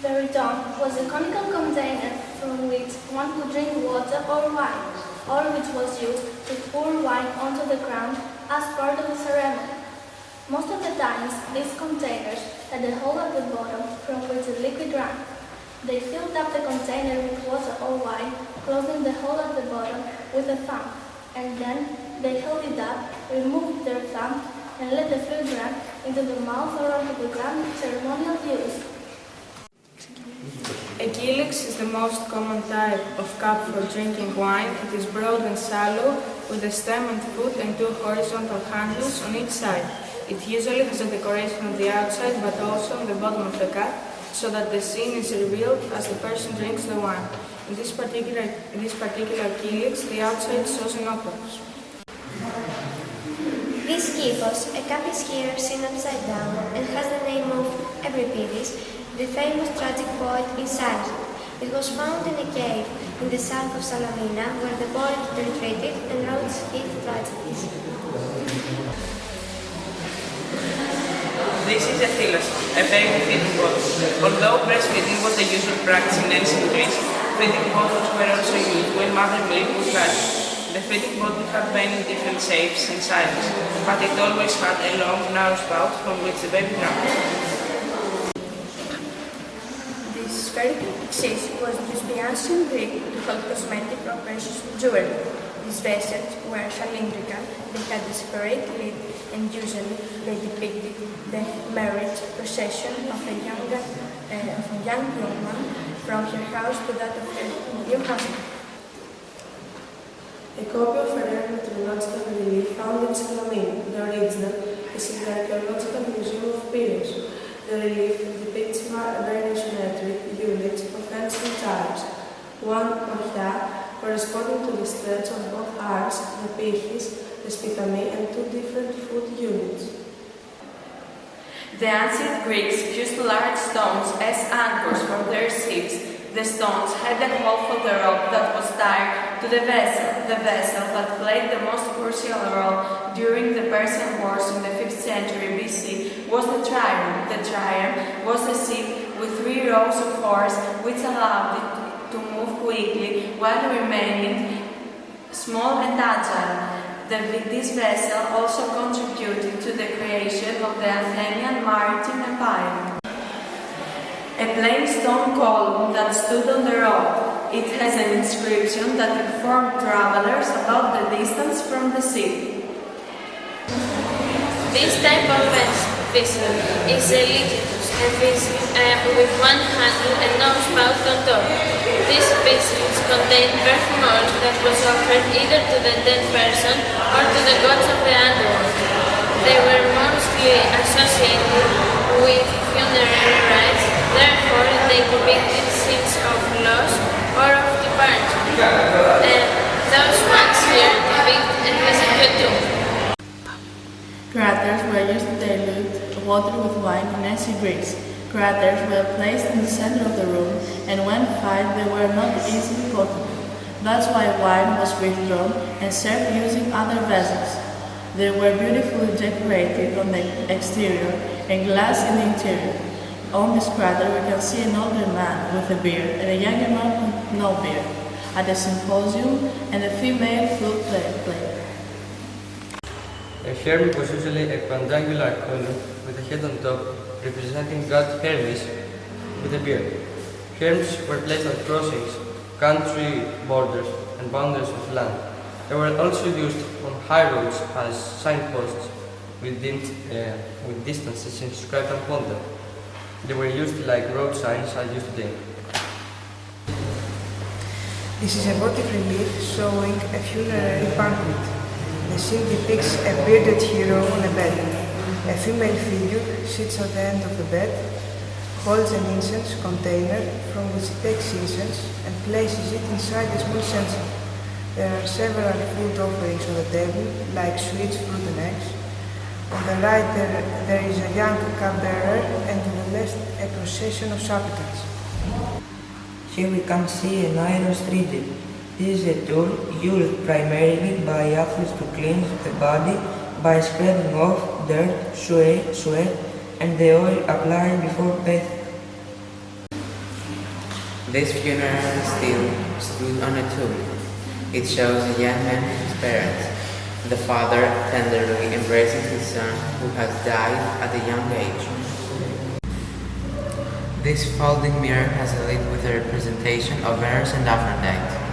Periton was a conical container from which one could drink water or wine, or which was used to pour wine onto the ground as part of the ceremony. Most of the times, these containers had a hole at the bottom from which the liquid ran. They filled up the container with water or wine, closing the hole at the bottom with a thumb, and then they held it up, removed their thumb, and let the fluid run into the mouth or onto the ground with ceremonial use. A kylix is the most common type of cup for drinking wine. It is broad and shallow, with a stem and foot and two horizontal handles on each side. It usually has a decoration on the outside, but also on the bottom of the cup, so that the scene is revealed as the person drinks the wine. In this particular kylix, the outside shows an octopus. This kyphos, a cup is here seen upside down and has the name of Euripides, the famous tragic poet in Cyprus. It was found in a cave in the south of Salonina, where the poet retreated and wrote his tragedies. This is a philos, a baby feeding bottle. Although breastfeeding was the usual practice in ancient Greece, feeding bottles were also used when mother milk was valued. The feeding bottle had many different shapes and sizes, but it always had a long, narrow spout from which the baby drank. This spherical axis was used by ancient Greek to hold cosmetic or precious jewelry. These vessels were cylindrical, they had a separate lid, and usually they depicted the marriage procession of a young woman from her house to that of her new husband. A copy of a meteorological relief found in Salonina, the original, is in the Archaeological Museum of Piraeus. The relief depicts various geometric units of ancient times, one orchia corresponding to the stretch of both arms, the pichis, the spithami, and two different foot units. The ancient Greeks used large stones as anchors for their ships. The stones had a hole for the rope that was tied to the vessel. The vessel that played the most crucial role during the Persian Wars in the 5th century BC was the trireme. The trireme was a ship with 3 rows of oars which allowed it to move quickly while remaining small and agile. This vessel also contributed to the creation of the Athenian Maritime Empire. A plain stone column that stood on the rock. It has an inscription that informed travelers about the distance from the city. This type of vessel is a liquitus, a vessel with one handle and no spout on top. These vessels contained perfume oil that was offered either to the dead person or to the gods of the underworld. They were mostly associated with funerary rites, therefore they depicted scenes of loss or of departure. Those ones here depict a physical tomb. Craters were used to dilute water with wine in ancient Greece. Craters were placed in the center of the room, and when filled they were not easily potable. That's why wine was withdrawn and served using other vessels. They were beautifully decorated on the exterior and glass in the interior. On this crater we can see an older man with a beard and a younger man with no beard at a symposium, and a female flute player. A hermit was usually a quadrangular column with a head on top, representing god Hermes with a beard. Herms were placed at crossings, country borders, and boundaries of land. They were also used on high roads as signposts with distances inscribed upon them. They were used like road signs are used today. This is a votive relief showing a funerary banquet. The scene depicts a bearded hero on a bed. A female figure sits at the end of the bed, holds an incense container from which it takes incense and places it inside a small censer. There are several food offerings on the table, like sweets, fruit and eggs. On the right there is a young cupbearer, and to the left a procession of supplicants. Here we can see an iron stridor. This is a tool used primarily by athletes to cleanse the body by scraping off dirt, sweat, and the oil applied before bathing. This funeral still stood on a tomb. It shows a young man with his parents, the father tenderly embracing his son who has died at a young age. This folding mirror has a lid with a representation of Venus and Aphrodite.